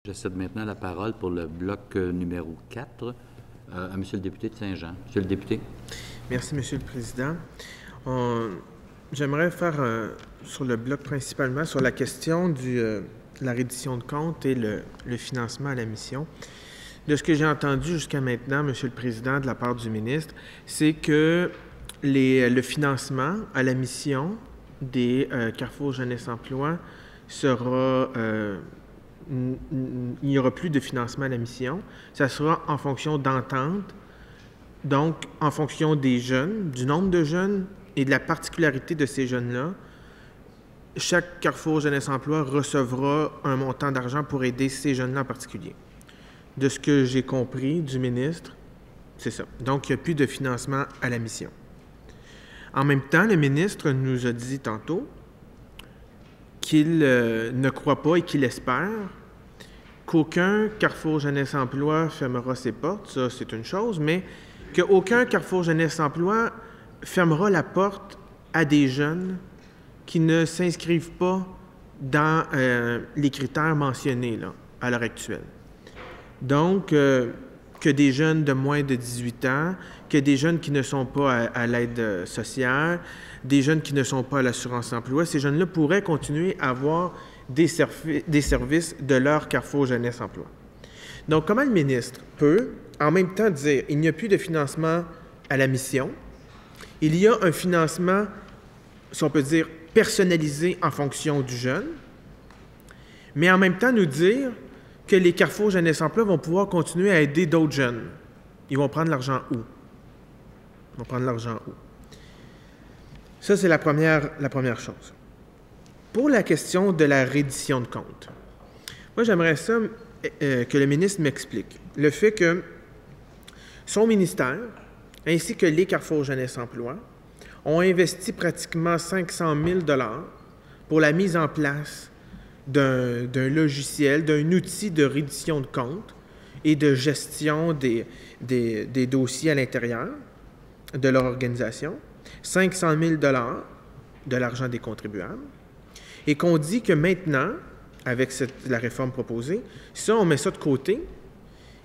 Je cède maintenant la parole pour le bloc numéro 4 à Monsieur le député de Saint-Jean. Monsieur le député. Merci, Monsieur le Président. J'aimerais faire sur le bloc principalement sur la question de la reddition de comptes et le financement à la mission. De ce que j'ai entendu jusqu'à maintenant, Monsieur le Président, de la part du ministre, c'est que le financement à la mission des Carrefour Jeunesse Emploi sera... il n'y aura plus de financement à la mission. Ça sera en fonction d'entente, donc en fonction des jeunes, du nombre de jeunes et de la particularité de ces jeunes-là. Chaque Carrefour Jeunesse Emploi recevra un montant d'argent pour aider ces jeunes-là en particulier. De ce que j'ai compris du ministre, c'est ça. Donc, il n'y a plus de financement à la mission. En même temps, le ministre nous a dit tantôt qu'il ne croit pas et qu'il espère qu'aucun Carrefour Jeunesse Emploi fermera ses portes, ça c'est une chose, mais qu'aucun Carrefour Jeunesse Emploi fermera la porte à des jeunes qui ne s'inscrivent pas dans les critères mentionnés là, à l'heure actuelle. Donc, que des jeunes de moins de 18 ans, que des jeunes qui ne sont pas à l'aide sociale, des jeunes qui ne sont pas à l'assurance emploi, ces jeunes-là pourraient continuer à avoir des services de leur Carrefour Jeunesse Emploi. Donc, comment le ministre peut, en même temps, dire il n'y a plus de financement à la mission, il y a un financement, si on peut dire, personnalisé en fonction du jeune, mais en même temps nous dire que les Carrefour Jeunesse Emploi vont pouvoir continuer à aider d'autres jeunes. Ils vont prendre l'argent où? Ils vont prendre l'argent où? Ça, c'est la première chose. Pour la question de la reddition de comptes, moi, j'aimerais ça que le ministre m'explique. Le fait que son ministère, ainsi que les Carrefour Jeunesse Emploi, ont investi pratiquement 500 000 $ pour la mise en place d'un logiciel, d'un outil de reddition de comptes et de gestion des dossiers à l'intérieur de leur organisation, 500 000 $ de l'argent des contribuables, et qu'on dit que maintenant, avec la réforme proposée, ça, on met ça de côté,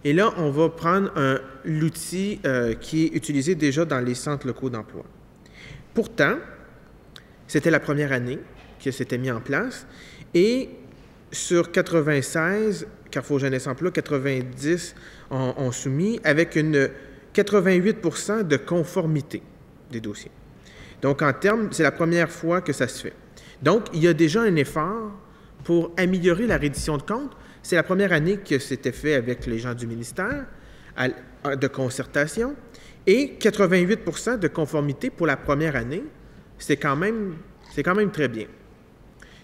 et là, on va prendre l'outil qui est utilisé déjà dans les centres locaux d'emploi. Pourtant, c'était la première année que c'était mis en place, et sur 96, Carrefour Jeunesse Emploi, 90 ont soumis avec une 88 % de conformité des dossiers. Donc, en termes, c'est la première fois que ça se fait. Donc, il y a déjà un effort pour améliorer la reddition de comptes. C'est la première année que c'était fait avec les gens du ministère de concertation. Et 88 % de conformité pour la première année, c'est quand même très bien.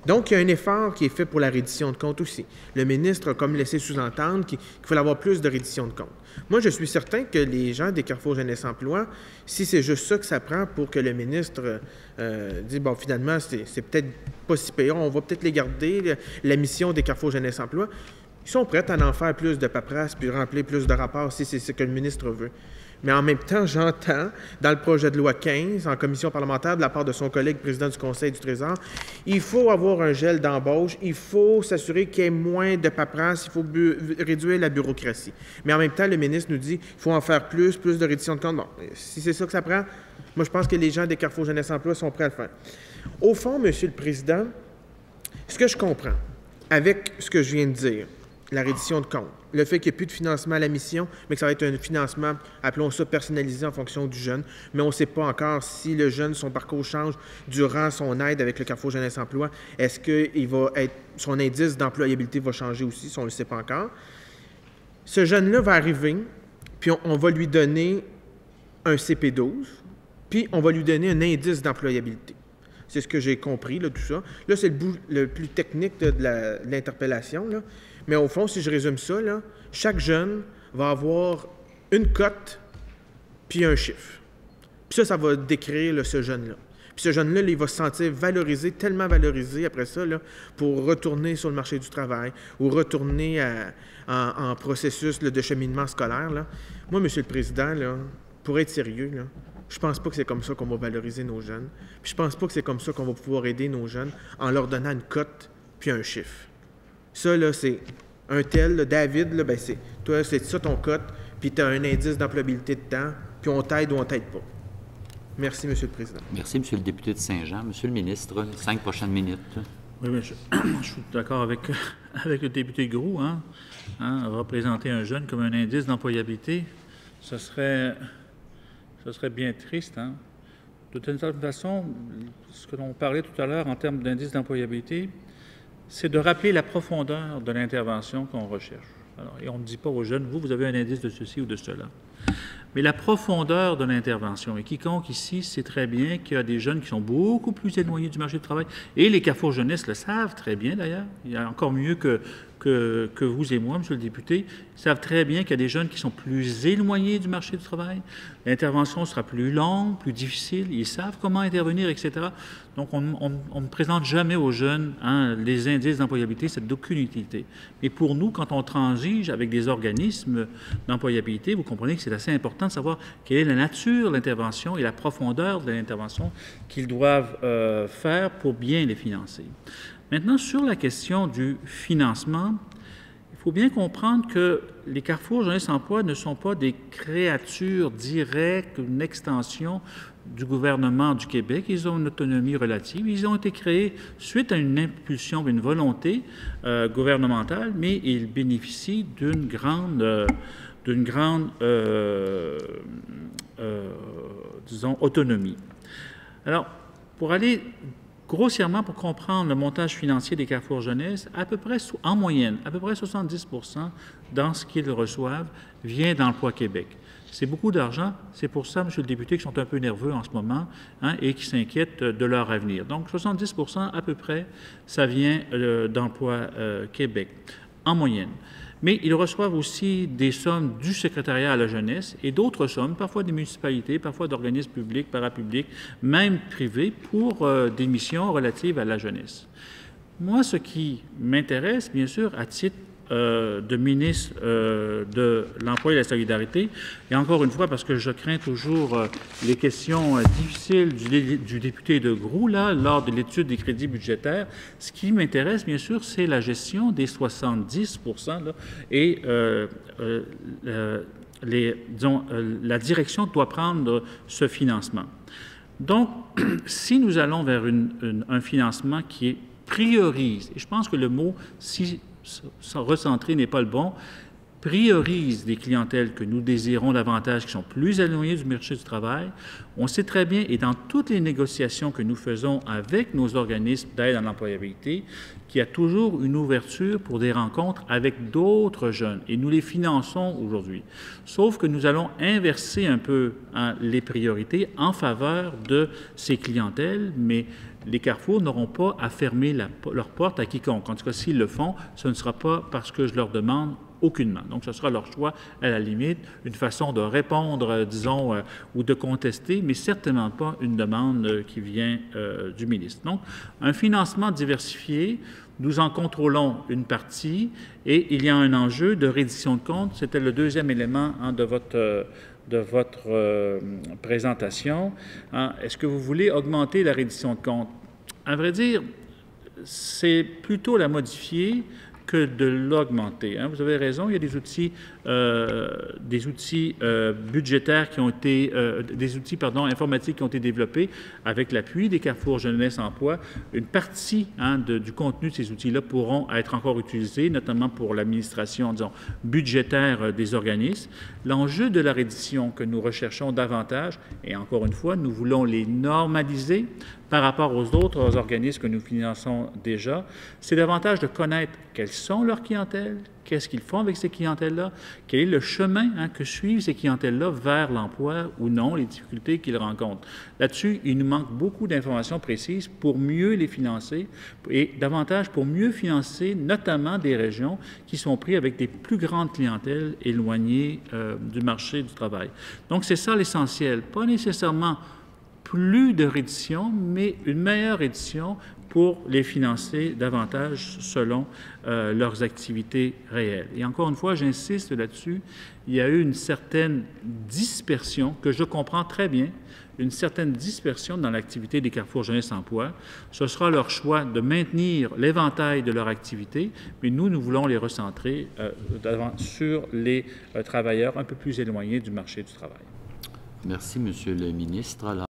Donc, il y a un effort qui est fait pour la reddition de comptes aussi. Le ministre a comme laissé sous-entendre qu'il faut avoir plus de reddition de comptes. Moi, je suis certain que les gens des Carrefour Jeunesse Emploi, si c'est juste ça que ça prend pour que le ministre dise, bon, finalement, c'est peut-être pas si payant, on va peut-être les garder, la mission des Carrefour Jeunesse Emploi, ils sont prêts à en faire plus de paperasse puis remplir plus de rapports si c'est ce que le ministre veut. Mais en même temps, j'entends, dans le projet de loi 15, en commission parlementaire, de la part de son collègue président du Conseil du Trésor, il faut avoir un gel d'embauche, il faut s'assurer qu'il y ait moins de paperasse, il faut réduire la bureaucratie. Mais en même temps, le ministre nous dit qu'il faut en faire plus de reddition de comptes. Bon, si c'est ça que ça prend, moi, je pense que les gens des Carrefour Jeunesse Emploi sont prêts à le faire. Au fond, Monsieur le Président, ce que je comprends, avec ce que je viens de dire, la reddition de comptes, le fait qu'il n'y ait plus de financement à la mission, mais que ça va être un financement, appelons ça personnalisé en fonction du jeune, mais on ne sait pas encore si le jeune, son parcours change durant son aide avec le Carrefour Jeunesse Emploi. Est-ce que son indice d'employabilité va changer aussi, si on ne le sait pas encore? Ce jeune-là va arriver, puis on va lui donner un CP12, puis on va lui donner un indice d'employabilité. C'est ce que j'ai compris, là, tout ça. Là, c'est le bout le plus technique de l'interpellation, là. Mais au fond, si je résume ça, là, chaque jeune va avoir une cote puis un chiffre. Puis ça va décrire là, ce jeune-là. Puis ce jeune-là, il va se sentir valorisé, tellement valorisé après ça, là, pour retourner sur le marché du travail ou retourner en processus là, de cheminement scolaire. Là. Moi, Monsieur le Président, là, pour être sérieux, là, je pense pas que c'est comme ça qu'on va valoriser nos jeunes. Puis je pense pas que c'est comme ça qu'on va pouvoir aider nos jeunes en leur donnant une cote puis un chiffre. Ça, là, c'est un tel, là, David, là, ben toi, c'est ça ton cote, puis tu as un indice d'employabilité de temps, puis on t'aide ou on t'aide pas. Merci, M. le Président. Merci, M. le député de Saint-Jean. Monsieur le ministre, 5 prochaines minutes. Oui, mais je suis d'accord avec le député Groux. Représenter un jeune comme un indice d'employabilité, ce serait bien triste. De toute façon, ce que l'on parlait tout à l'heure en termes d'indice d'employabilité, c'est de rappeler la profondeur de l'intervention qu'on recherche. Alors, et on ne dit pas aux jeunes, vous avez un indice de ceci ou de cela. Mais la profondeur de l'intervention, et quiconque ici sait très bien qu'il y a des jeunes qui sont beaucoup plus éloignés du marché du travail, et les Carrefour Jeunesse le savent très bien d'ailleurs, il y a encore mieux que vous et moi, Monsieur le député, savent très bien qu'il y a des jeunes qui sont plus éloignés du marché du travail. L'intervention sera plus longue, plus difficile, ils savent comment intervenir, etc. Donc, on ne présente jamais aux jeunes les indices d'employabilité, c'est d'aucune utilité. Mais pour nous, quand on transige avec des organismes d'employabilité, vous comprenez que c'est assez important de savoir quelle est la nature de l'intervention et la profondeur de l'intervention qu'ils doivent faire pour bien les financer. Maintenant, sur la question du financement, il faut bien comprendre que les Carrefour Jeunesse Emploi ne sont pas des créatures directes, une extension du gouvernement du Québec. Ils ont une autonomie relative. Ils ont été créés suite à une impulsion, une volonté gouvernementale, mais ils bénéficient d'une grande disons, autonomie. Alors, pour aller grossièrement, pour comprendre le montage financier des Carrefour Jeunesse, à peu près, en moyenne, à peu près 70 % dans ce qu'ils reçoivent vient d'Emploi Québec. C'est beaucoup d'argent. C'est pour ça, Monsieur le député, qu'ils sont un peu nerveux en ce moment et qui s'inquiètent de leur avenir. Donc, 70 % à peu près, ça vient d'Emploi Québec, en moyenne. Mais ils reçoivent aussi des sommes du secrétariat à la jeunesse et d'autres sommes, parfois des municipalités, parfois d'organismes publics, parapublics, même privés, pour des missions relatives à la jeunesse. Moi, ce qui m'intéresse, bien sûr, à titre de ministre de l'Emploi et de la Solidarité, et encore une fois, parce que je crains toujours les questions difficiles du député de Groux, là, lors de l'étude des crédits budgétaires, ce qui m'intéresse, bien sûr, c'est la gestion des 70 % là, et la direction doit prendre ce financement. Donc, si nous allons vers un financement qui priorise, et je pense que le mot recentrer n'est pas le bon, priorise des clientèles que nous désirons davantage, qui sont plus éloignées du marché du travail. On sait très bien, et dans toutes les négociations que nous faisons avec nos organismes d'aide à l'employabilité, qu'il y a toujours une ouverture pour des rencontres avec d'autres jeunes, et nous les finançons aujourd'hui. Sauf que nous allons inverser un peu les priorités en faveur de ces clientèles, mais les Carrefour n'auront pas à fermer leur porte à quiconque. En tout cas, s'ils le font, ce ne sera pas parce que je leur demande aucunement. Donc, ce sera leur choix, à la limite, une façon de répondre, disons, ou de contester, mais certainement pas une demande qui vient du ministre. Donc, un financement diversifié, nous en contrôlons une partie et il y a un enjeu de reddition de comptes. C'était le deuxième élément de votre présentation. Est-ce que vous voulez augmenter la reddition de comptes? À vrai dire, c'est plutôt la modifier que de l'augmenter. Vous avez raison, il y a des outils budgétaires qui ont été, informatiques qui ont été développés avec l'appui des Carrefour Jeunesse Emploi. Une partie du contenu de ces outils-là pourront être encore utilisés, notamment pour l'administration, disons, budgétaire des organismes. L'enjeu de la reddition que nous recherchons davantage, et encore une fois, nous voulons les normaliser par rapport aux autres organismes que nous finançons déjà, c'est davantage de connaître quelles sont leurs clientèles, qu'est-ce qu'ils font avec ces clientèles-là, quel est le chemin que suivent ces clientèles-là vers l'emploi ou non, les difficultés qu'ils rencontrent. Là-dessus, il nous manque beaucoup d'informations précises pour mieux les financer et davantage pour mieux financer notamment des régions qui sont prises avec des plus grandes clientèles éloignées du marché du travail. Donc, c'est ça l'essentiel, pas nécessairement plus de reddition, mais une meilleure reddition pour les financer davantage selon leurs activités réelles. Et encore une fois, j'insiste là-dessus, il y a eu une certaine dispersion que je comprends très bien, une certaine dispersion dans l'activité des Carrefour Jeunesse Emploi. Ce sera leur choix de maintenir l'éventail de leur activité, mais nous voulons les recentrer sur les travailleurs un peu plus éloignés du marché du travail. Merci, Monsieur le ministre. Alors,